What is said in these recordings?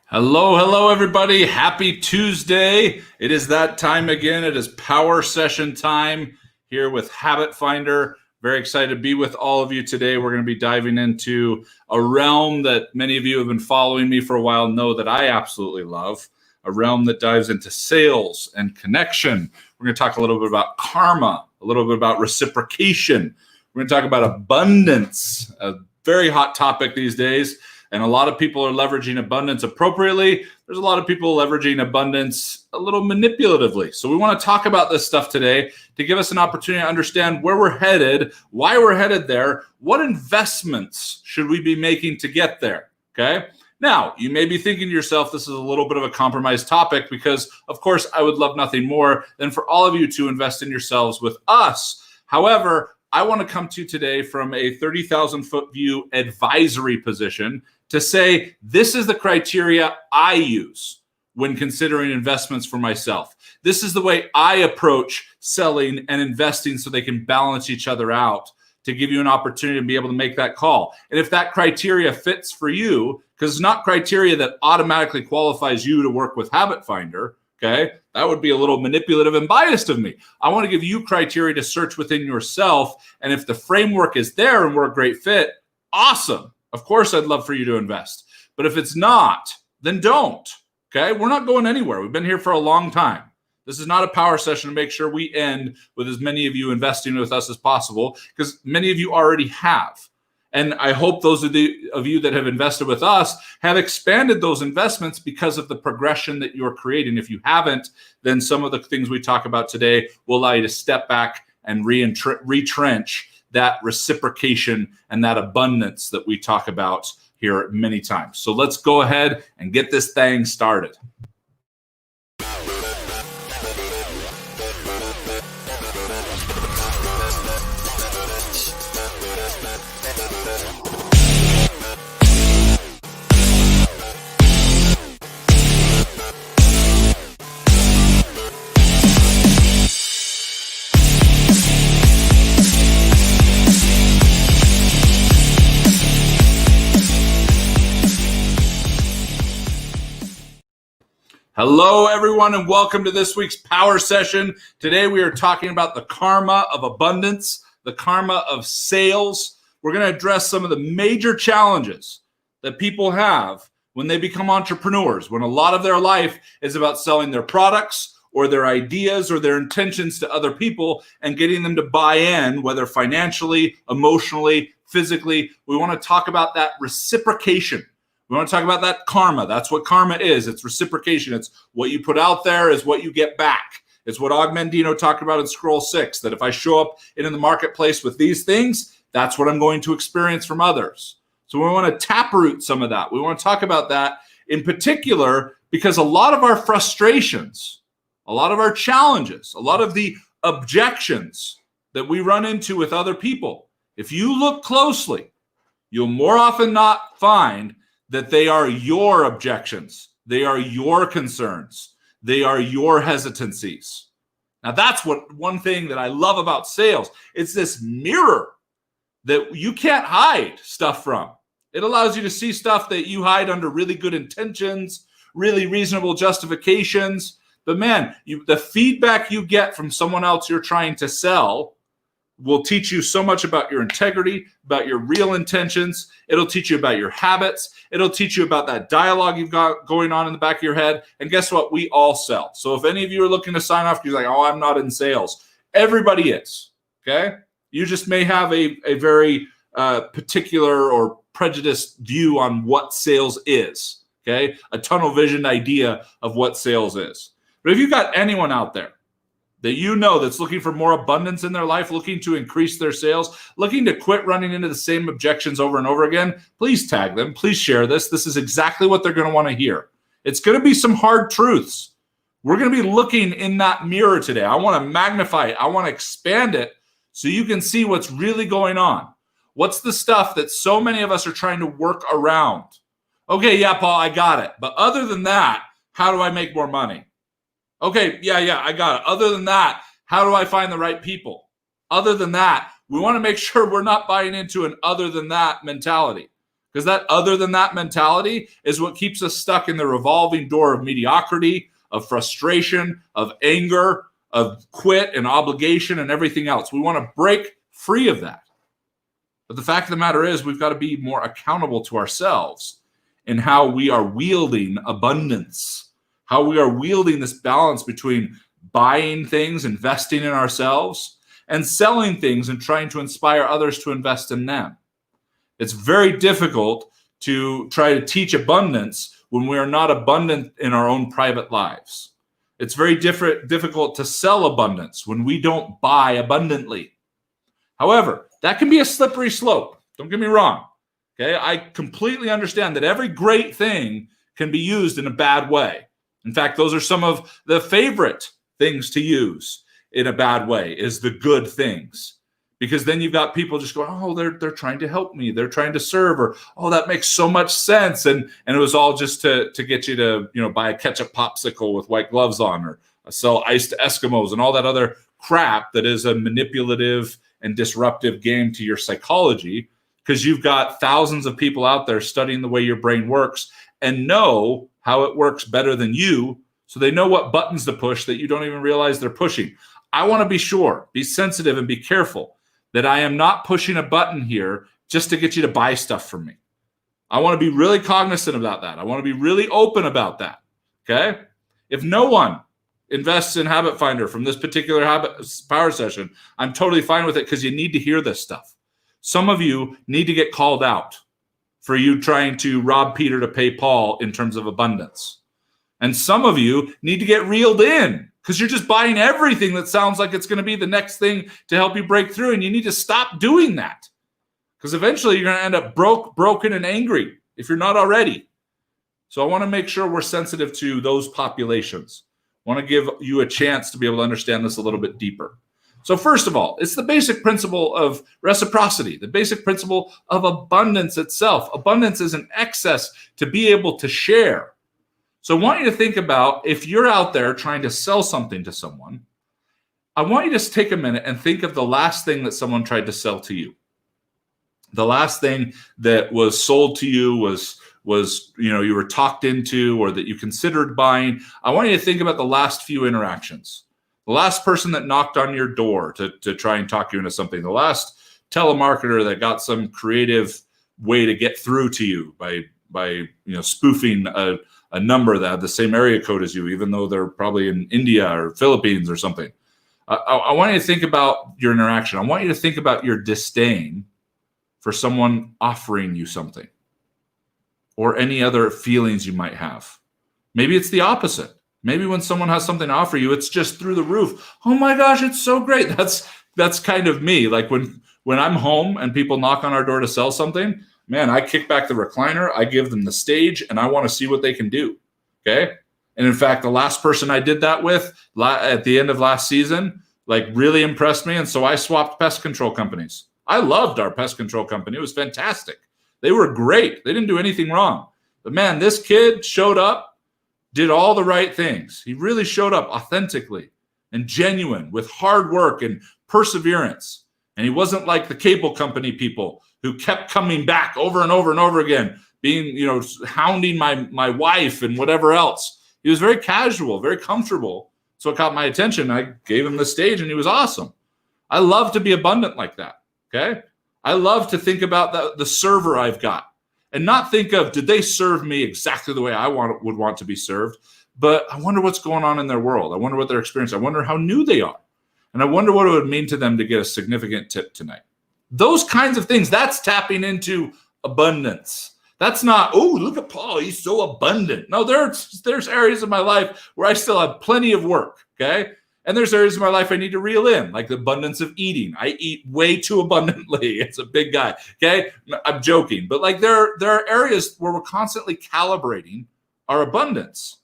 Hello, everybody. Happy Tuesday. It is that time again. It is power session time here with Habit Finder. Very excited to be with all of you today. We're going to be diving into a realm that many of you have been following me for a while know that I absolutely love, a realm that dives into sales and connection. We're going to talk a little bit about karma, a little bit about reciprocation. We're going to talk about abundance, a very hot topic these days. And a lot of people are leveraging abundance appropriately. There's a lot of people leveraging abundance a little manipulatively. So we want to talk about this stuff today to give us an opportunity to understand where we're headed, why we're headed there, what investments should we be making to get there, okay? Now, you may be thinking to yourself, this is a little bit of a compromised topic because, of course, I would love nothing more than for all of you to invest in yourselves with us. However, I want to come to you today from a 30,000 foot view advisory position to say, this is the criteria I use when considering investments for myself. This is the way I approach selling and investing so they can balance each other out to give you an opportunity to be able to make that call. And if that criteria fits for you, because it's not criteria that automatically qualifies you to work with Habit Finder, okay? That would be a little manipulative and biased of me. I want to give you criteria to search within yourself. And if the framework is there and we're a great fit, awesome. Of course, I'd love for you to invest. But if it's not, then don't. Okay? We're not going anywhere. We've been here for a long time. This is not a power session to make sure we end with as many of you investing with us as possible, because many of you already have. And I hope those of you that have invested with us have expanded those investments because of the progression that you're creating. If you haven't, then some of the things we talk about today will allow you to step back and retrench that reciprocation and that abundance that we talk about here many times. So let's go ahead and get this thing started. Hello, everyone, and welcome to this week's power session. Today, we are talking about the karma of abundance, the karma of sales. We're going to address some of the major challenges that people have when they become entrepreneurs, when a lot of their life is about selling their products or their ideas or their intentions to other people and getting them to buy in, whether financially, emotionally, physically. We want to talk about that reciprocation. We want to talk about that karma. That's what karma is. It's reciprocation. It's what you put out there is what you get back. It's what Og Mandino talked about in Scroll 6, that if I show up in the marketplace with these things, that's what I'm going to experience from others. So we want to taproot some of that. We want to talk about that in particular because a lot of our frustrations, a lot of our challenges, a lot of the objections that we run into with other people, if you look closely, you'll more often not find that they are your objections. They are your concerns. They are your hesitancies. Now, that's one thing that I love about sales. It's this mirror that you can't hide stuff from. It allows you to see stuff that you hide under really good intentions, really reasonable justifications. But man, the feedback you get from someone else you're trying to sell will teach you so much about your integrity, about your real intentions. It'll teach you about your habits. It'll teach you about that dialogue you've got going on in the back of your head. And guess what? We all sell. So if any of you are looking to sign off, you're like, oh, I'm not in sales. Everybody is, okay? You just may have a very particular or prejudiced view on what sales is, okay? A tunnel vision idea of what sales is. But if you've got anyone out there that you know that's looking for more abundance in their life, looking to increase their sales, looking to quit running into the same objections over and over again, please tag them. Please share this. This is exactly what they're going to want to hear. It's going to be some hard truths. We're going to be looking in that mirror today. I want to magnify it. I want to expand it so you can see what's really going on. What's the stuff that so many of us are trying to work around? Okay, yeah, Paul, I got it. But other than that, how do I make more money? Okay, yeah, I got it. Other than that, how do I find the right people? Other than that, we want to make sure we're not buying into an other than that mentality. Because that, other than that mentality, is what keeps us stuck in the revolving door of mediocrity, of frustration, of anger, of quit and obligation and everything else. We want to break free of that. But the fact of the matter is, we've got to be more accountable to ourselves in how we are wielding abundance, how we are wielding this balance between buying things, investing in ourselves, and selling things and trying to inspire others to invest in them. It's very difficult to try to teach abundance when we are not abundant in our own private lives. It's very difficult to sell abundance when we don't buy abundantly. However, that can be a slippery slope. Don't get me wrong. Okay, I completely understand that every great thing can be used in a bad way. In fact, those are some of the favorite things to use in a bad way, is the good things. Because then you've got people just going, oh, they're trying to help me. They're trying to serve, or, oh, that makes so much sense. And it was all just to get you to, buy a ketchup popsicle with white gloves on, or sell ice to Eskimos and all that other crap that is a manipulative and disruptive game to your psychology, because you've got thousands of people out there studying the way your brain works and know how it works better than you. So they know what buttons to push that you don't even realize they're pushing. I want to be sure, be sensitive, and be careful that I am not pushing a button here just to get you to buy stuff from me. I want to be really cognizant about that. I want to be really open about that, okay? If no one invests in Habit Finder from this particular power session, I'm totally fine with it, because you need to hear this stuff. Some of you need to get called out for you trying to rob Peter to pay Paul in terms of abundance. And some of you need to get reeled in, because you're just buying everything that sounds like it's going to be the next thing to help you break through. And you need to stop doing that, because eventually you're going to end up broken and angry if you're not already. So I want to make sure we're sensitive to those populations. I want to give you a chance to be able to understand this a little bit deeper. So first of all, it's the basic principle of reciprocity, the basic principle of abundance itself. Abundance is an excess to be able to share. So I want you to think about, if you're out there trying to sell something to someone, I want you to take a minute and think of the last thing that someone tried to sell to you. The last thing that was sold to you was you were talked into, or that you considered buying. I want you to think about the last few interactions. The last person that knocked on your door to try and talk you into something. The last telemarketer that got some creative way to get through to you by spoofing a number that had the same area code as you, even though they're probably in India or Philippines or something. I want you to think about your interaction. I want you to think about your disdain for someone offering you something, or any other feelings you might have. Maybe it's the opposite. Maybe when someone has something to offer you, it's just through the roof. Oh my gosh, it's so great. That's kind of me. Like when I'm home and people knock on our door to sell something, man, I kick back the recliner, I give them the stage, and I want to see what they can do, okay? And in fact, the last person I did that with at the end of last season, really impressed me, and so I swapped pest control companies. I loved our pest control company. It was fantastic. They were great. They didn't do anything wrong. But man, this kid showed up, did all the right things. He really showed up authentically and genuine, with hard work and perseverance. And he wasn't like the cable company people who kept coming back over and over and over again, being, hounding my wife and whatever else. He was very casual, very comfortable. So it caught my attention. I gave him the stage, and he was awesome. I love to be abundant like that, okay? I love to think about the server I've got, and not think of, did they serve me exactly the way I would want to be served? But I wonder what's going on in their world. I wonder what their experience. I wonder how new they are. And I wonder what it would mean to them to get a significant tip tonight. Those kinds of things, that's tapping into abundance. That's not, oh, look at Paul, he's so abundant. No, there's areas of my life where I still have plenty of work, okay? And there's areas of my life I need to reel in, like the abundance of eating. I eat way too abundantly. It's a big guy, okay? I'm joking. But there are areas where we're constantly calibrating our abundance.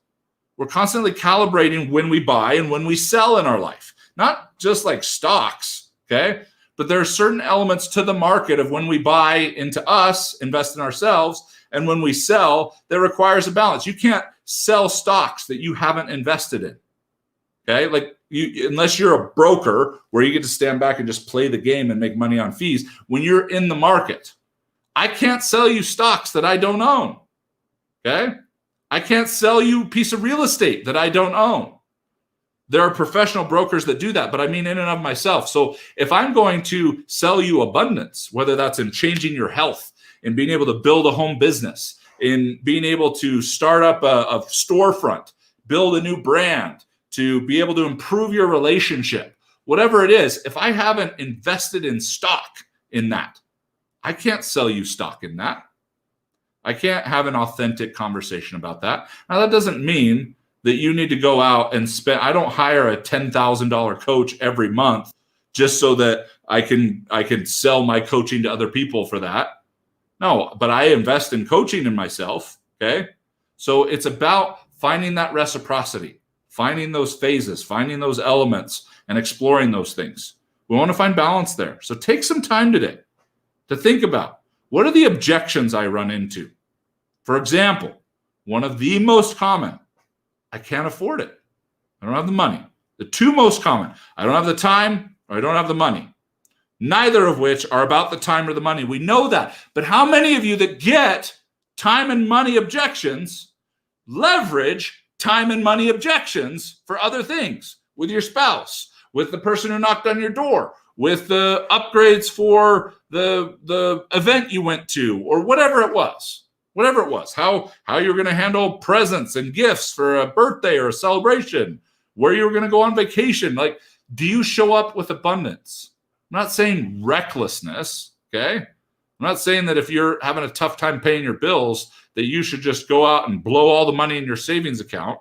We're constantly calibrating when we buy and when we sell in our life. Not just like stocks, okay? But there are certain elements to the market of when we buy into us, invest in ourselves, and when we sell, that requires a balance. You can't sell stocks that you haven't invested in, okay? Unless you're a broker where you get to stand back and just play the game and make money on fees. When you're in the market, I can't sell you stocks that I don't own. Okay? I can't sell you a piece of real estate that I don't own. There are professional brokers that do that, but I mean in and of myself. So if I'm going to sell you abundance, whether that's in changing your health, in being able to build a home business, in being able to start up a storefront, build a new brand, to be able to improve your relationship, whatever it is, if I haven't invested in stock in that, I can't sell you stock in that. I can't have an authentic conversation about that. Now, that doesn't mean that you need to go out and spend. I don't hire a $10,000 coach every month just so that I can sell my coaching to other people for that. No, but I invest in coaching in myself. Okay. So it's about finding that reciprocity, finding those phases, finding those elements, and exploring those things. We want to find balance there. So take some time today to think about, what are the objections I run into? For example, one of the most common, I can't afford it. I don't have the money. The two most common, I don't have the time or I don't have the money. Neither of which are about the time or the money. We know that. But how many of you that get time and money objections leverage time and money objections for other things with your spouse, with the person who knocked on your door, with the upgrades for the event you went to, or whatever it was, how you're going to handle presents and gifts for a birthday or a celebration, where you're going to go on vacation. Like, do you show up with abundance? I'm not saying recklessness, okay? I'm not saying that if you're having a tough time paying your bills, that you should just go out and blow all the money in your savings account.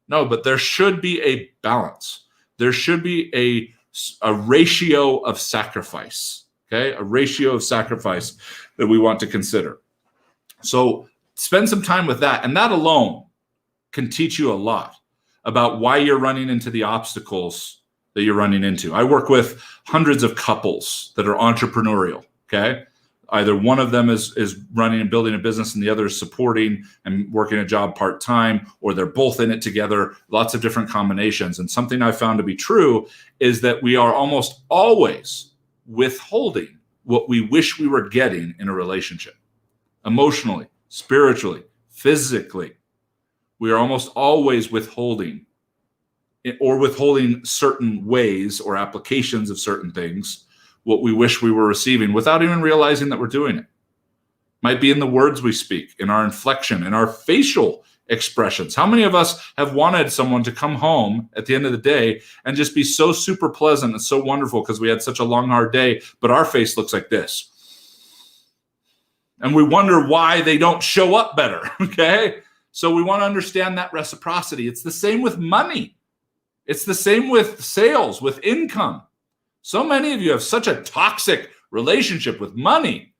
No, but there should be a balance. There should be a ratio of sacrifice, okay? A ratio of sacrifice that we want to consider. So spend some time with that. And that alone can teach you a lot about why you're running into the obstacles that you're running into. I work with hundreds of couples that are entrepreneurial, okay? Either one of them is running and building a business and the other is supporting and working a job part-time, or they're both in it together, lots of different combinations. And something I found to be true is that we are almost always withholding what we wish we were getting in a relationship. Emotionally, spiritually, physically, we are almost always withholding certain ways or applications of certain things, what we wish we were receiving, without even realizing that we're doing it. Might be in the words we speak, in our inflection, in our facial expressions. How many of us have wanted someone to come home at the end of the day and just be so super pleasant and so wonderful because we had such a long, hard day, but our face looks like this? And we wonder why they don't show up better, okay? So we want to understand that reciprocity. It's the same with money. It's the same with sales, with income. So many of you have such a toxic relationship with money.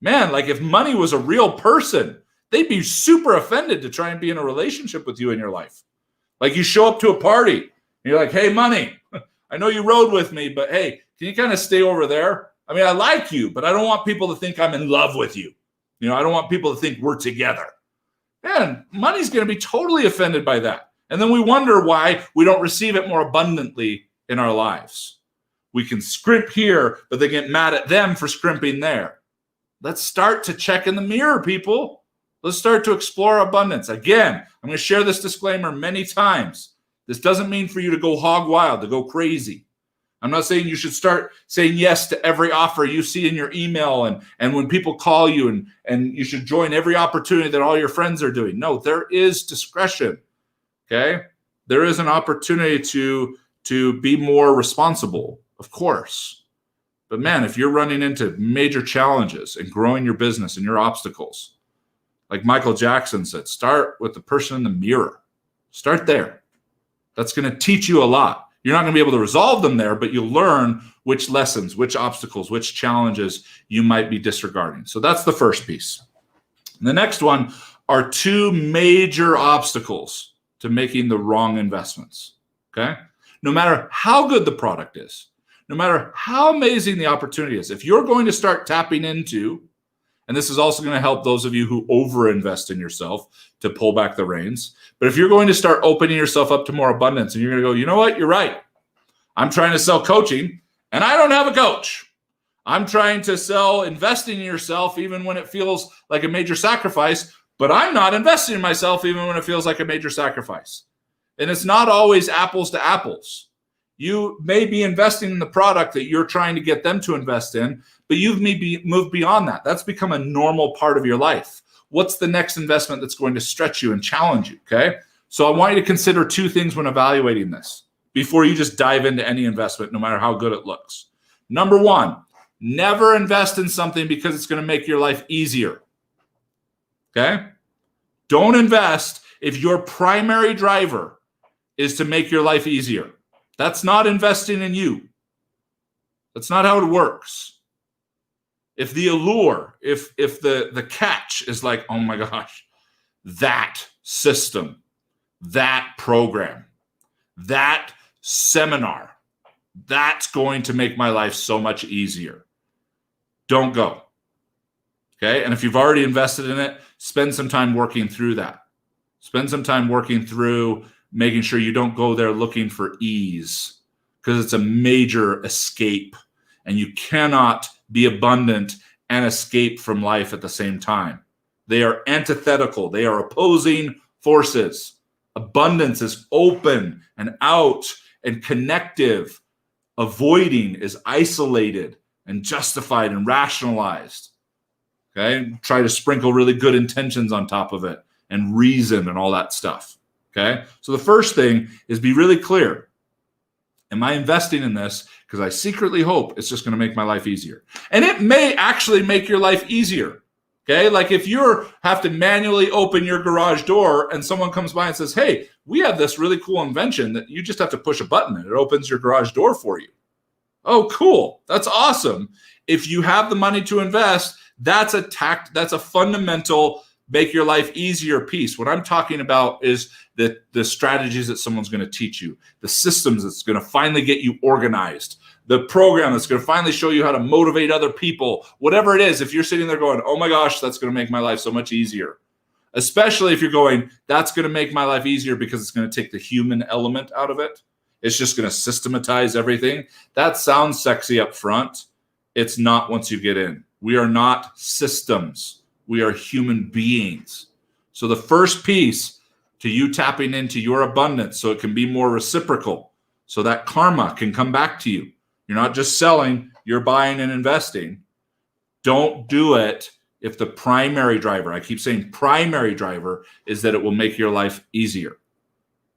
Man, like if money was a real person, they'd be super offended to try and be in a relationship with you in your life. Like you show up to a party, and you're like, hey, money, I know you rode with me, but hey, can you kind of stay over there? I mean, I like you, but I don't want people to think I'm in love with you. You know, I don't want people to think we're together. Man, money's going to be totally offended by that. And then we wonder why we don't receive it more abundantly in our lives. We can scrimp here, but they get mad at them for scrimping there. Let's start to check in the mirror, people. Let's start to explore abundance. Again, I'm going to share this disclaimer many times. This doesn't mean for you to go hog wild, to go crazy. I'm not saying you should start saying yes to every offer you see in your email and when people call you and you should join every opportunity that all your friends are doing. No, there is discretion, okay? There is an opportunity to be more responsible, of course. But man, if you're running into major challenges and growing your business and your obstacles, like Michael Jackson said, start with the person in the mirror. Start there. That's going to teach you a lot. You're not going to be able to resolve them there, but you'll learn which lessons, which obstacles, which challenges you might be disregarding. So that's the first piece. And the next one are two major obstacles to making the wrong investments, okay? No matter how good the product is, no matter how amazing the opportunity is, if you're going to start tapping into, and this is also going to help those of you who overinvest in yourself to pull back the reins. But if you're going to start opening yourself up to more abundance and you're going to go, you know what, you're right. I'm trying to sell coaching and I don't have a coach. I'm trying to sell investing in yourself even when it feels like a major sacrifice, but I'm not investing in myself even when it feels like a major sacrifice. And it's not always apples to apples. You may be investing in the product that you're trying to get them to invest in, but you've maybe moved beyond that. That's become a normal part of your life. What's the next investment that's going to stretch you and challenge you, okay? So I want you to consider two things when evaluating this before you just dive into any investment, no matter how good it looks. Number one, never invest in something because it's going to make your life easier, okay? Don't invest if your primary driver is to make your life easier. That's not investing in you. That's not how it works. If the allure, if the catch is like, oh my gosh, that system, that program, that seminar, that's going to make my life so much easier, don't go. Okay? And if you've already invested in it, spend some time working through that. Spend some time working through making sure you don't go there looking for ease, because it's a major escape, and you cannot be abundant and escape from life at the same time. They are antithetical. They are opposing forces. Abundance is open and out and connective. Avoiding is isolated and justified and rationalized. Okay? Try to sprinkle really good intentions on top of it and reason and all that stuff. Okay? So the first thing is be really clear. Am I investing in this because I secretly hope it's just going to make my life easier? And it may actually make your life easier. Okay? Like if you have to manually open your garage door and someone comes by and says, hey, we have this really cool invention that you just have to push a button and it opens your garage door for you. Oh, cool. That's awesome. If you have the money to invest, that's a fundamental make your life easier piece. What I'm talking about is the strategies that someone's going to teach you, the systems that's going to finally get you organized, the program that's going to finally show you how to motivate other people, whatever it is. If you're sitting there going, oh my gosh, that's going to make my life so much easier. Especially if you're going, that's going to make my life easier because it's going to take the human element out of it. It's just going to systematize everything. That sounds sexy up front. It's not once you get in. We are not systems. We are human beings. So the first piece to you tapping into your abundance so it can be more reciprocal, so that karma can come back to you. You're not just selling, you're buying and investing. Don't do it if the primary driver, I keep saying primary driver, is that it will make your life easier.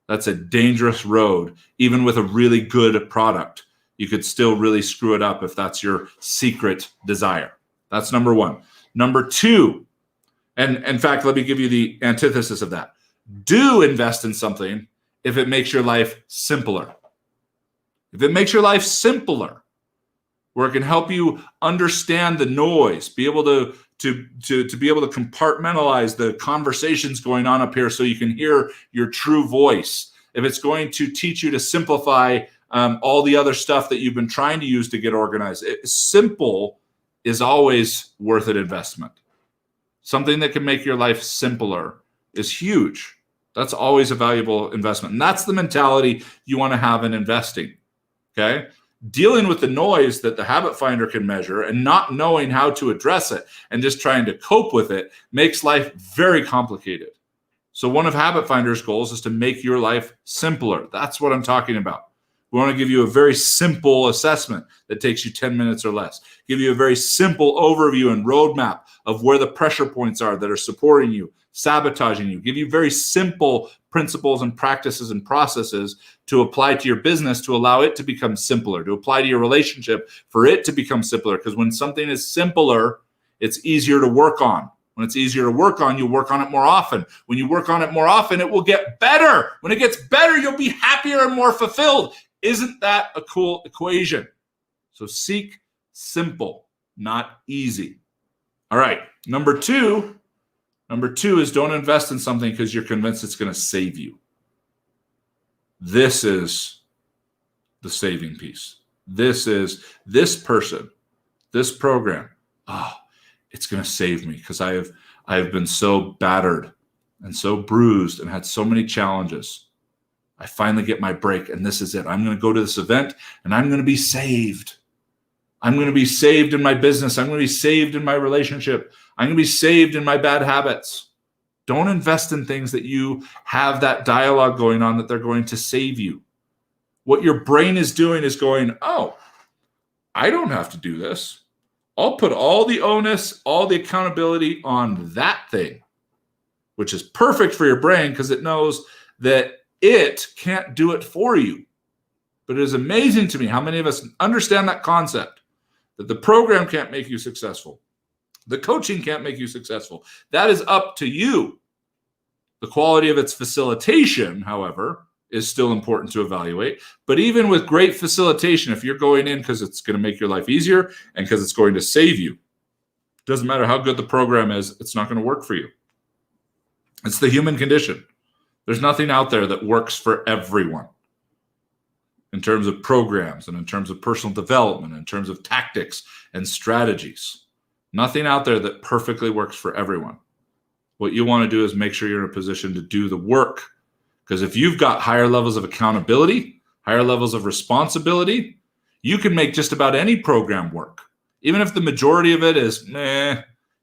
That's a dangerous road. Even with a really good product, you could still really screw it up if that's your secret desire. That's number one. Number two, and in fact, let me give you the antithesis of that. Do invest in something if it makes your life simpler. If it makes your life simpler, where it can help you understand the noise, be able to be able to compartmentalize the conversations going on up here so you can hear your true voice. If it's going to teach you to simplify all the other stuff that you've been trying to use to get organized. Simple is always worth an investment. Something that can make your life simpler is huge. That's always a valuable investment. And that's the mentality you want to have in investing. Okay? Dealing with the noise that the habit finder can measure and not knowing how to address it and just trying to cope with it makes life very complicated. So one of habit finder's goals is to make your life simpler. That's what I'm talking about. We want to give you a very simple assessment that takes you 10 minutes or less. Give you a very simple overview and roadmap of where the pressure points are that are supporting you, sabotaging you. Give you very simple principles and practices and processes to apply to your business to allow it to become simpler, to apply to your relationship for it to become simpler. Because when something is simpler, it's easier to work on. When it's easier to work on, you work on it more often. When you work on it more often, it will get better. When it gets better, you'll be happier and more fulfilled. Isn't that a cool equation? So seek simple, not easy. All right. Number two is don't invest in something because you're convinced it's going to save you. This is the saving piece. This is this person, this program. Oh, it's going to save me because I have been so battered and so bruised and had so many challenges. I finally get my break and this is it. I'm going to go to this event and I'm going to be saved. I'm going to be saved in my business. I'm going to be saved in my relationship. I'm going to be saved in my bad habits. Don't invest in things that you have that dialogue going on that they're going to save you. What your brain is doing is going, oh, I don't have to do this. I'll put all the onus, all the accountability on that thing, which is perfect for your brain because it knows that it can't do it for you. But it is amazing to me how many of us understand that concept, that the program can't make you successful. The coaching can't make you successful. That is up to you. The quality of its facilitation, however, is still important to evaluate. But even with great facilitation, if you're going in because it's going to make your life easier and because it's going to save you, doesn't matter how good the program is, it's not going to work for you. It's the human condition. There's nothing out there that works for everyone in terms of programs and in terms of personal development, in terms of tactics and strategies. Nothing out there that perfectly works for everyone. What you want to do is make sure you're in a position to do the work. Because if you've got higher levels of accountability, higher levels of responsibility, you can make just about any program work. Even if the majority of it is,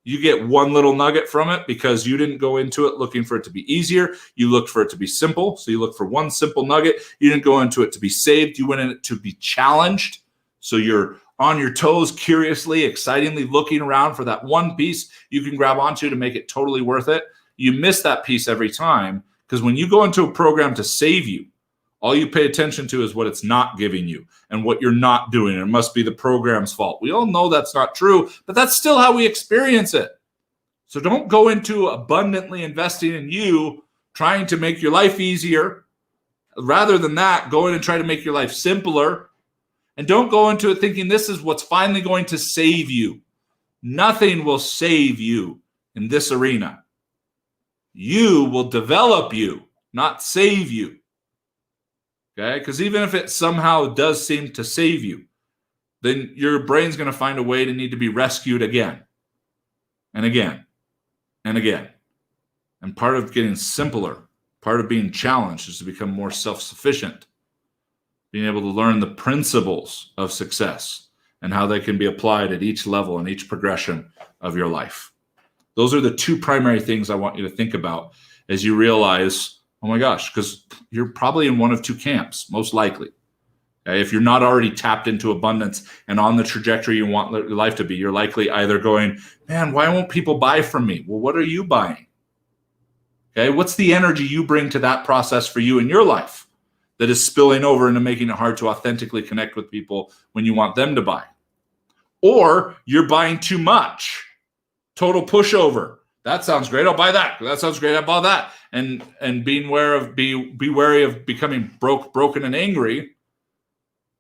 you get one little nugget from it because you didn't go into it looking for it to be easier. You looked for it to be simple. So you look for one simple nugget. You didn't go into it to be saved. You went in it to be challenged. So you're on your toes, curiously, excitingly looking around for that one piece you can grab onto to make it totally worth it. You miss that piece every time because when you go into a program to save you, all you pay attention to is what it's not giving you and what you're not doing. It must be the program's fault. We all know that's not true, but that's still how we experience it. So don't go into abundantly investing in you, trying to make your life easier. Rather than that, go in and try to make your life simpler. And don't go into it thinking this is what's finally going to save you. Nothing will save you in this arena. You will develop you, not save you. Okay? Because even if it somehow does seem to save you, then your brain's going to find a way to need to be rescued again and again and again. And part of getting simpler, part of being challenged is to become more self-sufficient. Being able to learn the principles of success and how they can be applied at each level and each progression of your life. Those are the two primary things I want you to think about as you realize, oh my gosh, because you're probably in one of two camps, most likely. Okay? If you're not already tapped into abundance and on the trajectory you want your life to be, you're likely either going, man, why won't people buy from me? Well, what are you buying? Okay, what's the energy you bring to that process for you in your life that is spilling over into making it hard to authentically connect with people when you want them to buy? Or you're buying too much. Total pushover. That sounds great. I'll buy that. That sounds great. I'll buy that. And be wary of becoming broken and angry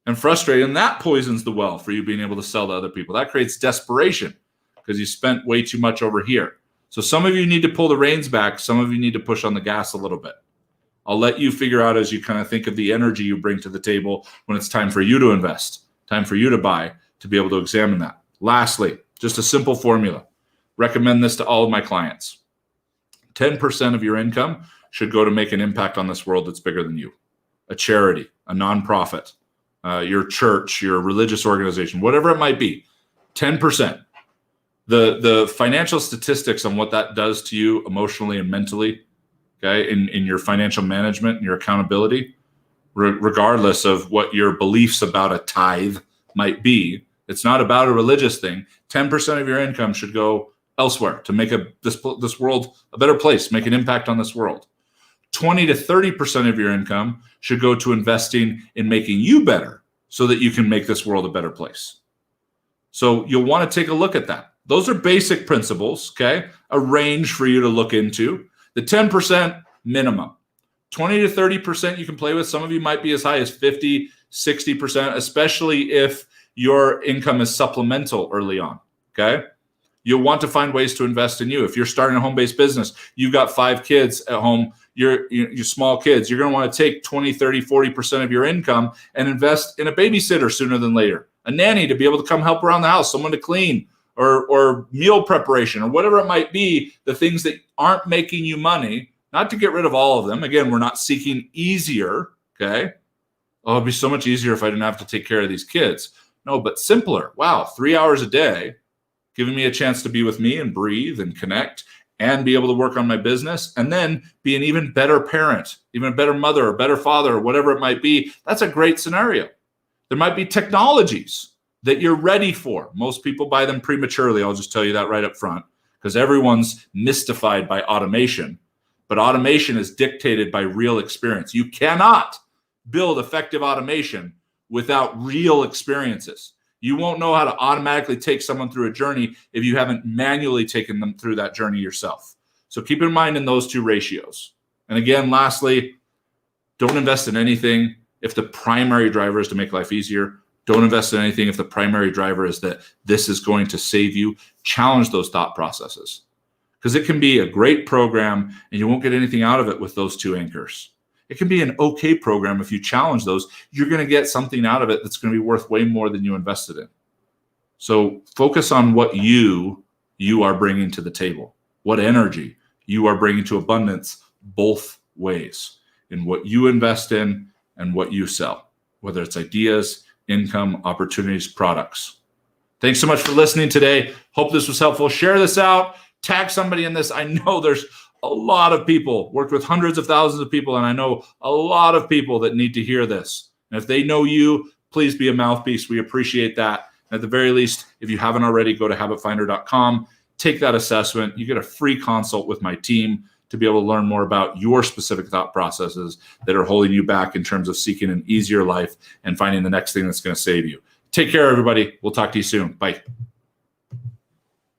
and frustrated. And that poisons the well for you being able to sell to other people. That creates desperation because you spent way too much over here. So some of you need to pull the reins back. Some of you need to push on the gas a little bit. I'll let you figure out as you kind of think of the energy you bring to the table when it's time for you to invest, time for you to buy, to be able to examine that. Lastly, just a simple formula. Recommend this to all of my clients. 10% of your income should go to make an impact on this world that's bigger than you. A charity, a nonprofit, your church, your religious organization, whatever it might be. 10%. The financial statistics on what that does to you emotionally and mentally, okay, in your financial management and your accountability, regardless of what your beliefs about a tithe might be, it's not about a religious thing. 10% of your income should go elsewhere to make this world a better place, make an impact on this world. 20 to 30% of your income should go to investing in making you better so that you can make this world a better place. So you'll want to take a look at that. Those are basic principles, okay? A range for you to look into. The 10% minimum. 20 to 30% you can play with. Some of you might be as high as 50, 60%, especially if your income is supplemental early on, okay? You'll want to find ways to invest in you. If you're starting a home-based business, you've got 5 kids at home, you're small kids, you're going to want to take 20, 30, 40% of your income and invest in a babysitter sooner than later, a nanny to be able to come help around the house, someone to clean or meal preparation or whatever it might be, the things that aren't making you money, not to get rid of all of them. Again, we're not seeking easier, okay? Oh, it'd be so much easier if I didn't have to take care of these kids. No, but simpler. Wow, 3 hours a day, giving me a chance to be with me and breathe and connect and be able to work on my business and then be an even better parent, even a better mother or better father or whatever it might be. That's a great scenario. There might be technologies that you're ready for. Most people buy them prematurely. I'll just tell you that right up front, because everyone's mystified by automation. But automation is dictated by real experience. You cannot build effective automation without real experiences. You won't know how to automatically take someone through a journey if you haven't manually taken them through that journey yourself. So keep in mind in those two ratios. And again, lastly, don't invest in anything if the primary driver is to make life easier. Don't invest in anything if the primary driver is that this is going to save you. Challenge those thought processes, because it can be a great program and you won't get anything out of it with those two anchors. It can be an okay program. If you challenge those, you're going to get something out of it that's going to be worth way more than you invested in. So focus on what you are bringing to the table, what energy you are bringing to abundance, both ways, in what you invest in and what you sell, whether it's ideas, income, opportunities, products. Thanks so much for listening today. Hope this was helpful. Share this out. Tag somebody in this. I know there's a lot of people, worked with hundreds of thousands of people, and I know a lot of people that need to hear this. And if they know you, please be a mouthpiece. We appreciate that. And at the very least, if you haven't already, go to habitfinder.com, take that assessment. You get a free consult with my team to be able to learn more about your specific thought processes that are holding you back in terms of seeking an easier life and finding the next thing that's going to save you. Take care, everybody. We'll talk to you soon. Bye.